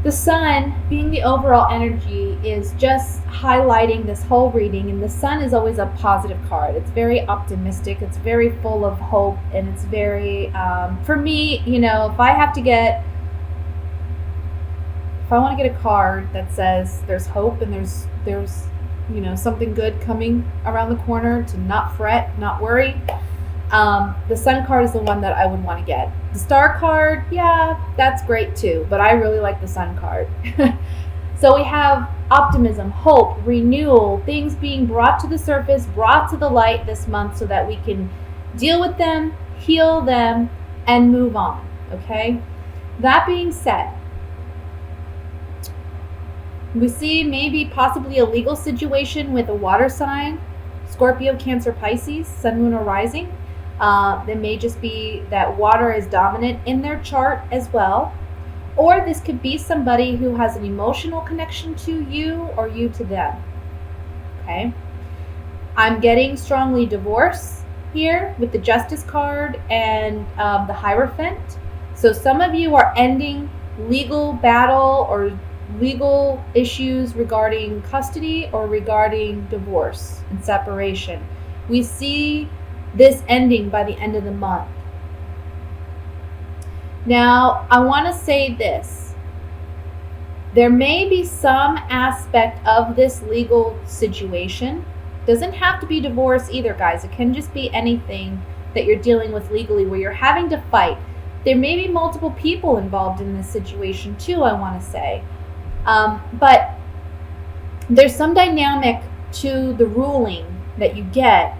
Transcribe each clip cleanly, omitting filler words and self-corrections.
The sun, being the overall energy, is just highlighting this whole reading, and the sun is always a positive card. It's very optimistic, it's very full of hope, and it's very, for me, if I want to get a card that says there's hope and there's something good coming around the corner, to not fret, not worry, the sun card is the one that I would want to get. The star card, yeah, that's great too, but I really like the sun card. So we have optimism, hope, renewal, things being brought to the surface, brought to the light this month so that we can deal with them, heal them, and move on. Okay? That being said, we see maybe possibly a legal situation with a water sign, Scorpio, Cancer, Pisces, Sun, Moon, or Rising. There may just be that water is dominant in their chart as well. Or this could be somebody who has an emotional connection to you or you to them. Okay? I'm getting strongly divorce here with the Justice card and the Hierophant. So some of you are ending legal battle or legal issues regarding custody or regarding divorce and separation. We see this ending by the end of the month. Now, I want to say this. There may be some aspect of this legal situation. Doesn't have to be divorce either, guys. It can just be anything that you're dealing with legally where you're having to fight. There may be multiple people involved in this situation too, I want to say. But there's some dynamic to the ruling that you get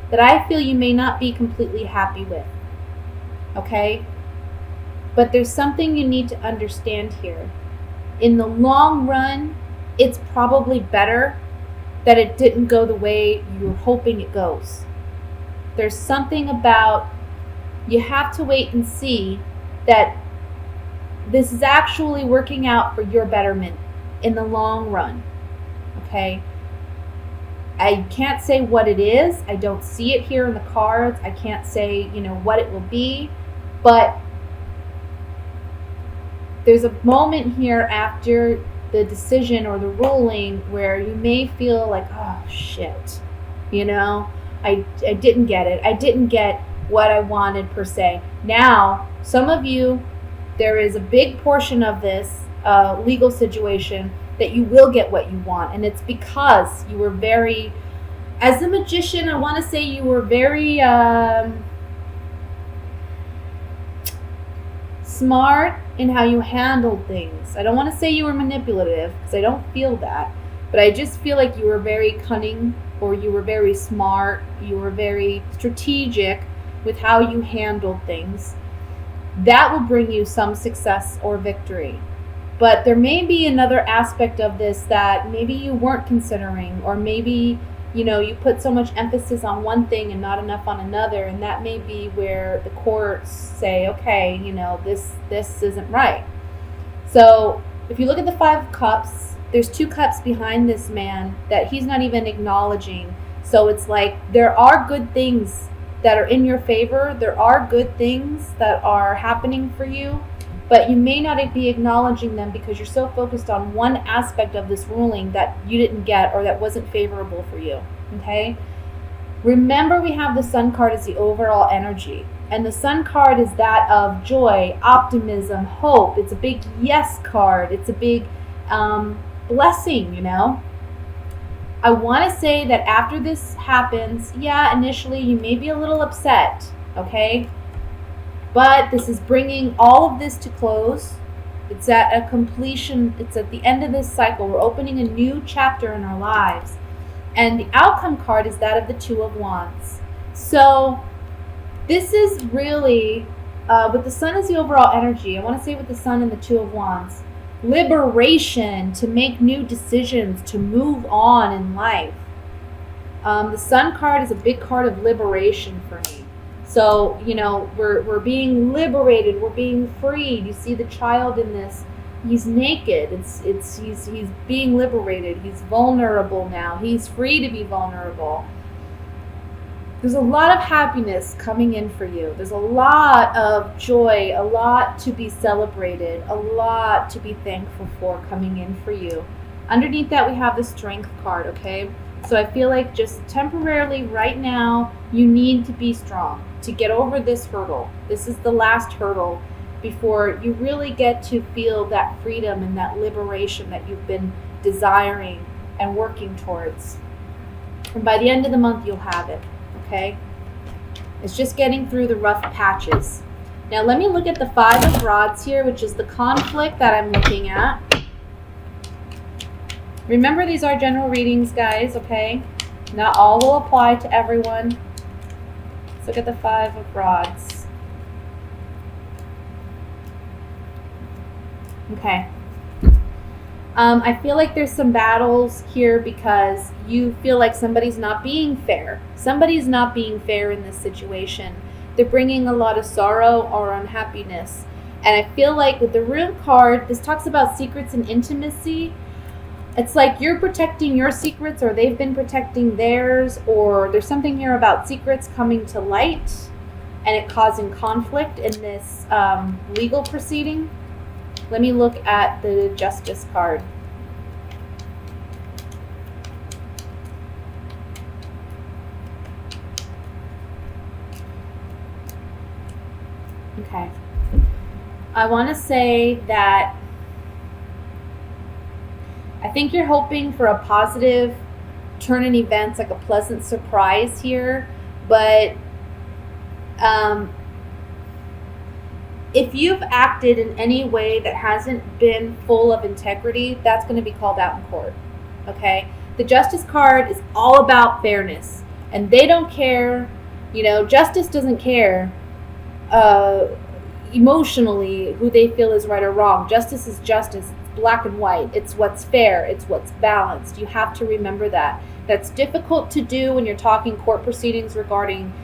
that I feel you may not be completely happy with. Okay? But there's something you need to understand here. In the long run, it's probably better that it didn't go the way you were hoping it goes. There's something about, you have to wait and see that this is actually working out for your betterment in the long run. Okay? I can't say what it is. I don't see it here in the cards. I can't say, what it will be. But there's a moment here after the decision or the ruling where you may feel like, oh, shit. I didn't get it. I didn't get what I wanted per se. Now, some of you, there is a big portion of this legal situation that you will get what you want. And it's because you were very, as a magician, I want to say you were very smart in how you handled things. I don't want to say you were manipulative because I don't feel that. But I just feel like you were very cunning, or you were very smart. You were very strategic with how you handled things. That will bring you some success or victory. But there may be another aspect of this that maybe you weren't considering, or maybe, you put so much emphasis on one thing and not enough on another, and that may be where the courts say, okay, this isn't right. So if you look at the Five of Cups, there's 2 cups behind this man that he's not even acknowledging. So it's like there are good things that are in your favor. There are good things that are happening for you, but you may not be acknowledging them because you're so focused on one aspect of this ruling that you didn't get or that wasn't favorable for you. Okay? Remember, we have the Sun card as the overall energy. And the Sun card is that of joy, optimism, hope. It's a big yes card. It's a big blessing, I want to say that after this happens, initially you may be a little upset, okay? But this is bringing all of this to close. It's at a completion. It's at the end of this cycle. We're opening a new chapter in our lives. And the outcome card is that of the Two of Wands. So this is really, with the Sun as the overall energy, I want to say with the Sun and the Two of Wands, liberation, to make new decisions, to move on in life. The Sun card is a big card of liberation for me. So, we're being liberated, we're being freed. You see the child in this, he's naked. He's being liberated. He's vulnerable now. He's free to be vulnerable. There's a lot of happiness coming in for you. There's a lot of joy, a lot to be celebrated, a lot to be thankful for coming in for you. Underneath that, we have the Strength card, okay? So I feel like just temporarily right now, you need to be strong to get over this hurdle. This is the last hurdle before you really get to feel that freedom and that liberation that you've been desiring and working towards. And by the end of the month, you'll have it. Okay, it's just getting through the rough patches. Now let me look at the 5 of Rods here, which is the conflict that I'm looking at. Remember, these are general readings, guys, okay? Not all will apply to everyone. Let's look at the 5 of Rods. Okay. I feel like there's some battles here because you feel like somebody's not being fair. Somebody's not being fair in this situation. They're bringing a lot of sorrow or unhappiness. And I feel like with the Room card, this talks about secrets and intimacy. It's like you're protecting your secrets, or they've been protecting theirs, or there's something here about secrets coming to light and it causing conflict in this legal proceeding. Let me look at the Justice card. Okay. I want to say that I think you're hoping for a positive turn in events, like a pleasant surprise here, but if you've acted in any way that hasn't been full of integrity, that's going to be called out in court, okay? The Justice card is all about fairness, and they don't care, justice doesn't care emotionally who they feel is right or wrong. Justice is justice. It's black and white. It's what's fair. It's what's balanced. You have to remember that. That's difficult to do when you're talking court proceedings regarding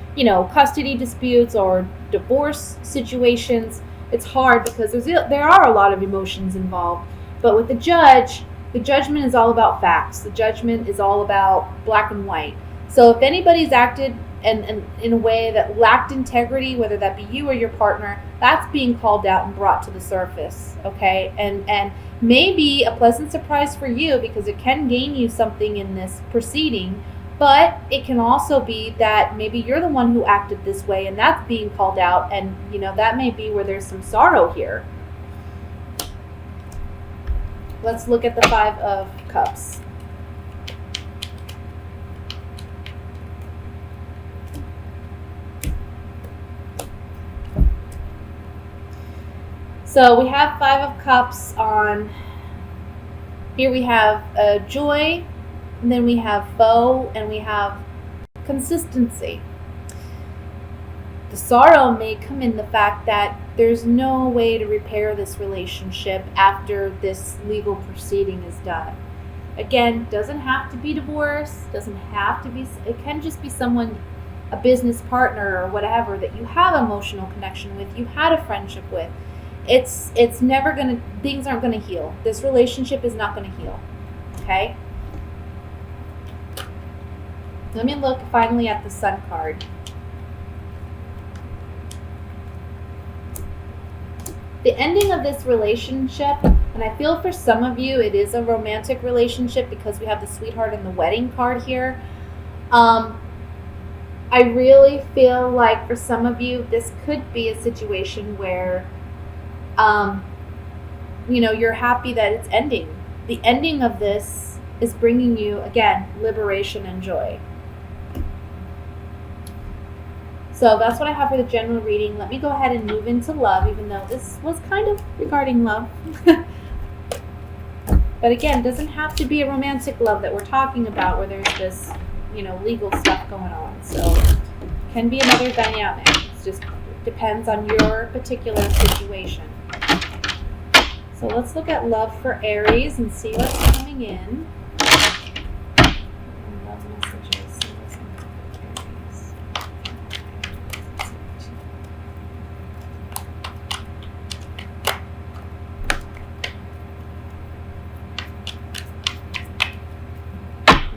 custody disputes or divorce situations. It's hard because there are a lot of emotions involved. But with the judge, the judgment is all about facts. The judgment is all about black and white. So if anybody's acted and in a way that lacked integrity, whether that be you or your partner, that's being called out and brought to the surface, okay? And maybe a pleasant surprise for you, because it can gain you something in this proceeding. But it can also be that maybe you're the one who acted this way, and that's being called out, and that may be where there's some sorrow here. Let's look at the 5 of Cups. So we have 5 of Cups on here. We have joy, and then we have foe, and we have consistency. The sorrow may come in the fact that there's no way to repair this relationship after this legal proceeding is done. Again, doesn't have to be divorce, doesn't have to be, it can just be someone, a business partner or whatever, that you have emotional connection with, you had a friendship with. It's never gonna, things aren't gonna heal. This relationship is not gonna heal, okay? Let me look finally at the Sun card. The ending of this relationship, and I feel for some of you it is a romantic relationship because we have the Sweetheart and the Wedding card here. I really feel like for some of you this could be a situation where you're happy that it's ending. The ending of this is bringing you, again, liberation and joy. So that's what I have for the general reading. Let me go ahead and move into love, even though this was kind of regarding love. But again, it doesn't have to be a romantic love that we're talking about where there's this, legal stuff going on. So it can be another dynamic. It just depends on your particular situation. So let's look at love for Aries and see what's coming in. Love messages.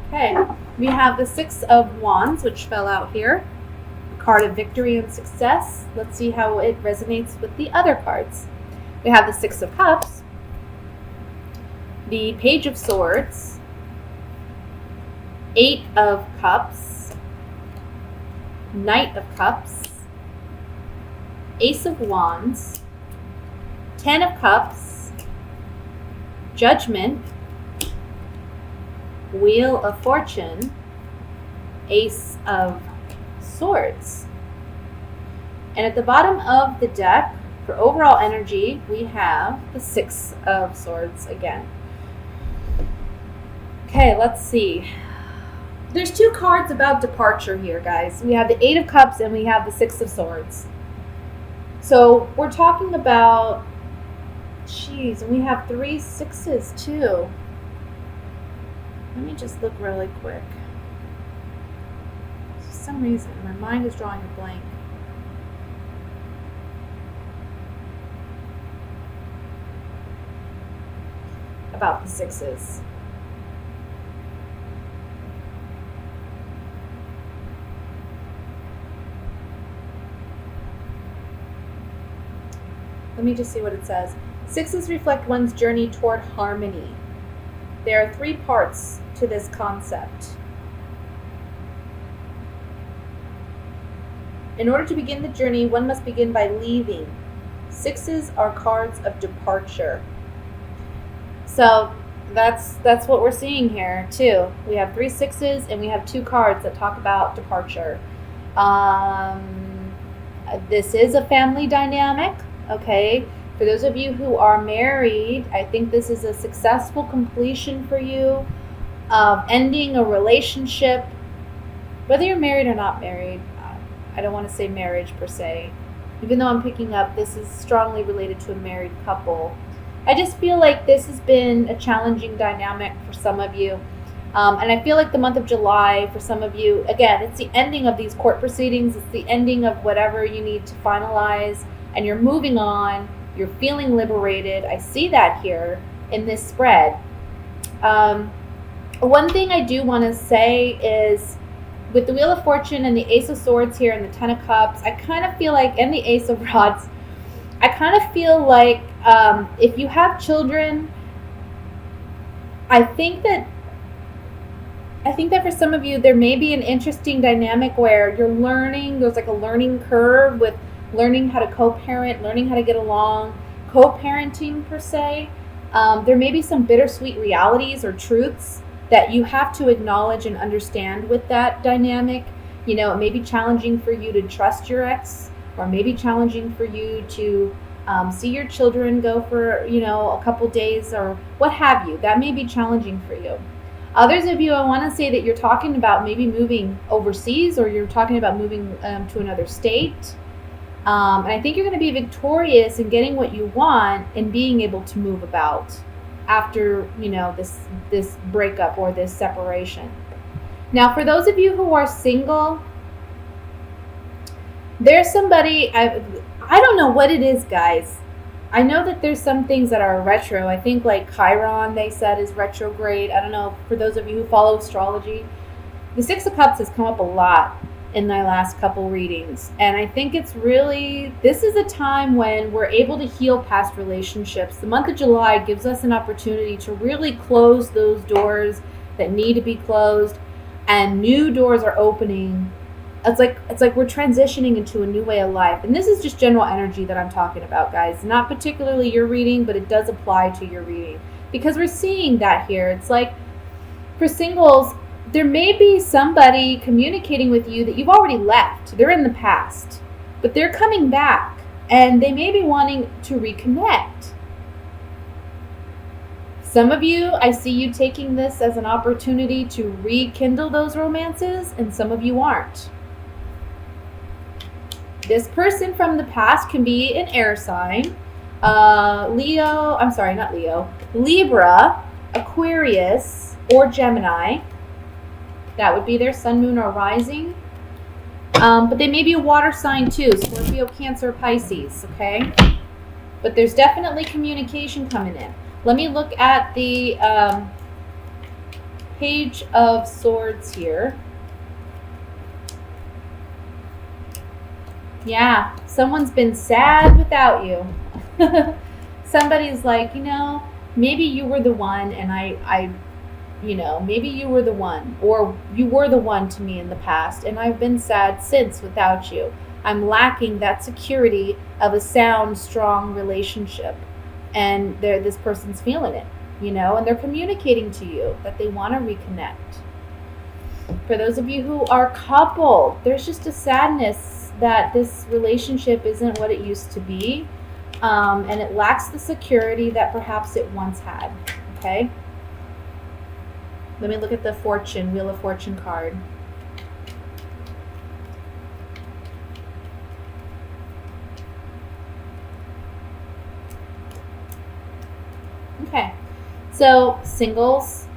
Okay, we have the 6 of Wands, which fell out here. card of victory and success. Let's see how it resonates with the other cards. We have the Six of Cups, the Page of Swords, Eight of Cups, Knight of Cups, Ace of Wands, Ten of Cups, Judgment, Wheel of Fortune, Ace of Swords. And at the bottom of the deck, for overall energy, we have the Six of Swords again. Okay, let's see. There's two cards about departure here, guys. We have the Eight of Cups and we have the Six of Swords. So we're talking about, geez, and we have 3 sixes too. Let me just look really quick. For some reason, my mind is drawing a blank. About the sixes. Let me just see what it says. Sixes reflect one's journey toward harmony. There are 3 parts to this concept. In order to begin the journey, one must begin by leaving. Sixes are cards of departure. So that's what we're seeing here too. We have 3 sixes and we have 2 cards that talk about departure. This is a family dynamic, okay? For those of you who are married, I think this is a successful completion for you of ending a relationship, whether you're married or not married. I don't want to say marriage per se, even though I'm picking up this is strongly related to a married couple. I just feel like this has been a challenging dynamic for some of you. And I feel like the month of July, for some of you, again, it's the ending of these court proceedings. It's the ending of whatever you need to finalize, and you're moving on. You're feeling liberated. I see that here in this spread. One thing I do want to say is with the Wheel of Fortune and the Ace of Swords here and the Ten of Cups, I kind of feel like, and the Ace of Rods, I kind of feel like if you have children, I think that for some of you, there may be an interesting dynamic where you're learning, there's like a learning curve with learning how to co-parent, learning how to get along, co-parenting per se. There may be some bittersweet realities or truths that you have to acknowledge and understand with that dynamic. You know, it may be challenging for you to trust your ex, or maybe challenging for you to see your children go for, you know, a couple days or what have you. That may be challenging for you. Others of you, I want to say that you're talking about maybe moving overseas, or you're talking about moving to another state. And I think you're going to be victorious in getting what you want and being able to move about after, you know, this breakup or this separation. Now, for those of you who are single, there's somebody, I don't know what it is, guys. I know that there's some things that are retro. I think like Chiron, they said, is retrograde. I don't know, for those of you who follow astrology. The Six of Cups has come up a lot in my last couple readings. And I think it's really, this is a time when we're able to heal past relationships. The month of July gives us an opportunity to really close those doors that need to be closed, and new doors are opening. It's like we're transitioning into a new way of life. And this is just general energy that I'm talking about, guys. Not particularly your reading, but it does apply to your reading. Because we're seeing that here. It's like, for singles, there may be somebody communicating with you that you've already left. They're in the past. But they're coming back. And they may be wanting to reconnect. Some of you, I see you taking this as an opportunity to rekindle those romances. And some of you aren't. This person from the past can be an air sign, Libra, Aquarius, or Gemini. That would be their sun, moon, or rising. But they may be a water sign too, Scorpio, Cancer, Pisces, okay? But there's definitely communication coming in. Let me look at the Page of Swords here. Yeah, someone's been sad without you. Somebody's like, maybe you were the one, and maybe you were the one, or you were the one to me in the past, and I've been sad since without you. I'm lacking that security of a sound, strong relationship. And this person's feeling it, and they're communicating to you that they want to reconnect. For those of you who are coupled, there's just a sadness that this relationship isn't what it used to be, and it lacks the security that perhaps it once had. Okay? Let me look at the Wheel of Fortune card. Okay. So, singles,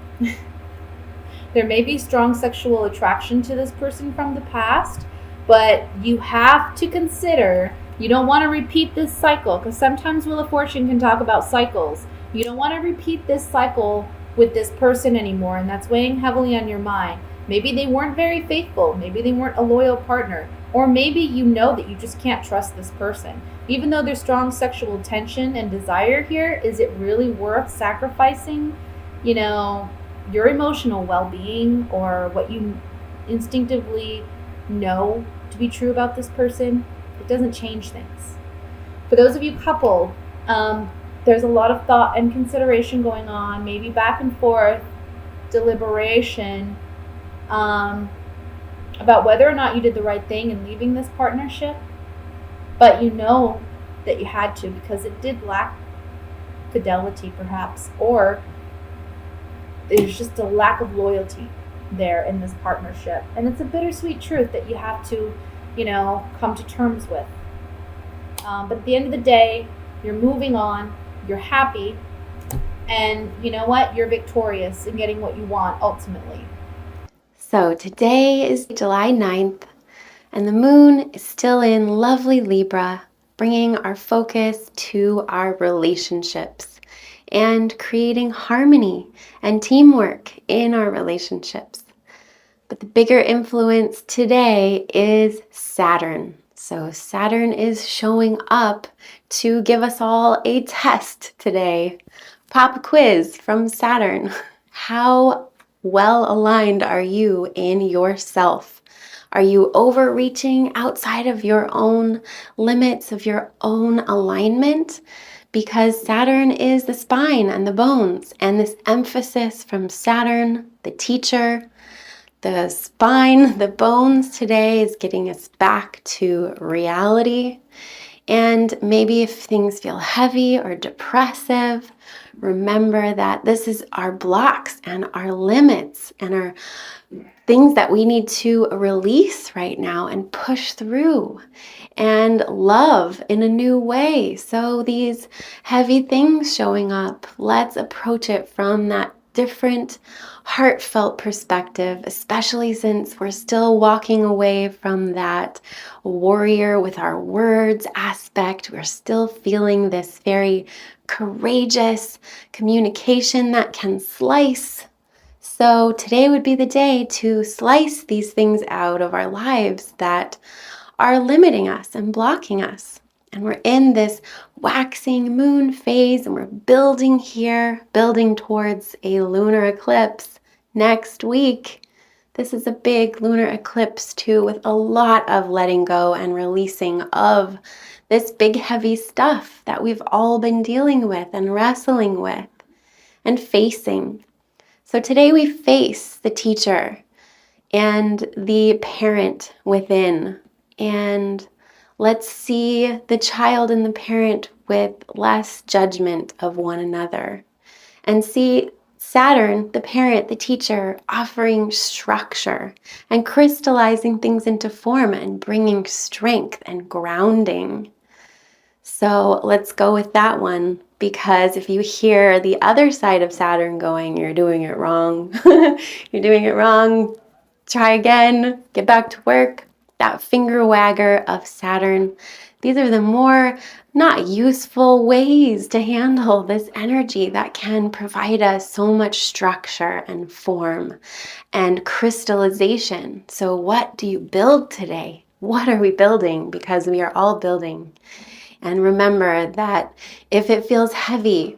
there may be strong sexual attraction to this person from the past, but you have to consider you don't want to repeat this cycle, because sometimes Wheel of Fortune can talk about cycles. You don't want to repeat this cycle with this person anymore, and that's weighing heavily on your mind. Maybe they weren't very faithful. Maybe they weren't a loyal partner. Or maybe you know that you just can't trust this person. Even though there's strong sexual tension and desire here, is it really worth sacrificing, your emotional well-being or what you instinctively know to be true about this person? It doesn't change things. For those of you coupled, there's a lot of thought and consideration going on, maybe back and forth, deliberation, about whether or not you did the right thing in leaving this partnership, but you know that you had to because it did lack fidelity perhaps, or there's just a lack of loyalty there in this partnership. And it's a bittersweet truth that you have to, come to terms with. But at the end of the day, you're moving on, you're happy, and you know what? You're victorious in getting what you want ultimately. So today is July 9th, and the moon is still in lovely Libra, bringing our focus to our relationships and creating harmony and teamwork in our relationships. But the bigger influence today is Saturn. So Saturn is showing up to give us all a test today. Pop quiz from Saturn. How well aligned are you in yourself? Are you overreaching outside of your own limits, of your own alignment? Because Saturn is the spine and the bones, and this emphasis from Saturn, the teacher, the spine, the bones today is getting us back to reality. And maybe if things feel heavy or depressive, remember that this is our blocks and our limits and our things that we need to release right now and push through and love in a new way. So these heavy things showing up, let's approach it from that different heartfelt perspective, especially since we're still walking away from that warrior with our words aspect. We're still feeling this very courageous communication that can slice. So today would be the day to slice these things out of our lives that are limiting us and blocking us. And we're in this waxing moon phase, and we're building here, building towards a lunar eclipse next week. This is a big lunar eclipse too, with a lot of letting go and releasing of this big heavy stuff that we've all been dealing with and wrestling with and facing. So today we face the teacher and the parent within, and let's see the child and the parent with less judgment of one another, and see Saturn, the parent, the teacher, offering structure and crystallizing things into form and bringing strength and grounding. So let's go with that one, because if you hear the other side of Saturn going, you're doing it wrong, you're doing it wrong, try again, get back to work, that finger wagger of Saturn, these are the more not useful ways to handle this energy that can provide us so much structure and form and crystallization. So what do you build today? What are we building? Because we are all building. And remember that if it feels heavy,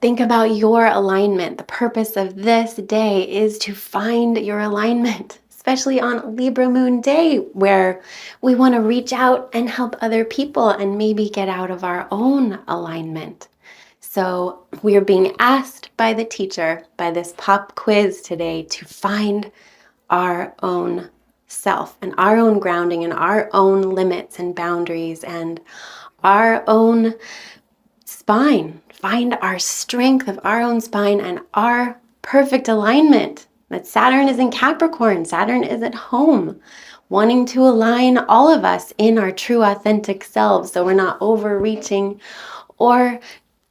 think about your alignment. The purpose of this day is to find your alignment, especially on Libra Moon Day, where we want to reach out and help other people and maybe get out of our own alignment. So we are being asked by the teacher, by this pop quiz today, to find our own self and our own grounding and our own limits and boundaries and our own spine. Find our strength of our own spine and our perfect alignment. That Saturn is in Capricorn. Saturn is at home, wanting to align all of us in our true authentic selves so we're not overreaching or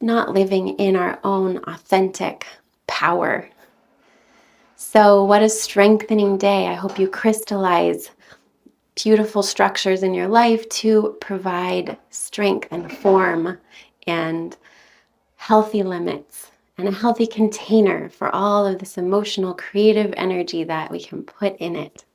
not living in our own authentic power. So what a strengthening day. I hope you crystallize beautiful structures in your life to provide strength and form and healthy limits and a healthy container for all of this emotional, creative energy that we can put in it.